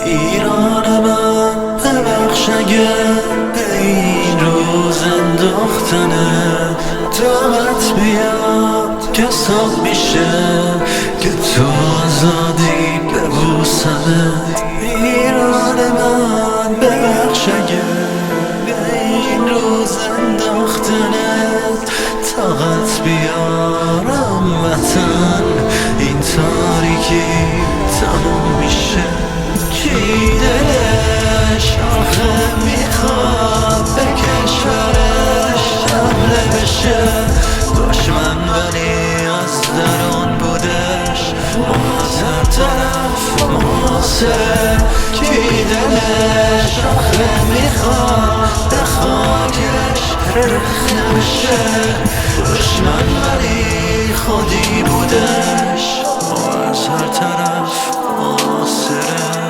ایران من ببخش اگر به این روز انداختنه طاقت بیاد که ساق میشه که تو آزادی ببوسمت. ایران من ببخش اگر به این روز انداختنت طاقت بیارم وطن این تاریکی تموم میشه. کی دلش آخه میخواد به کشورش حمله بشه؟ دشمن ولی از درون بودش از هر طرف محاصره. کی دلش آخه میخواد به خاکش رخنه بشه؟ دشمن ولی خودی بودش از هر طرف محاصره.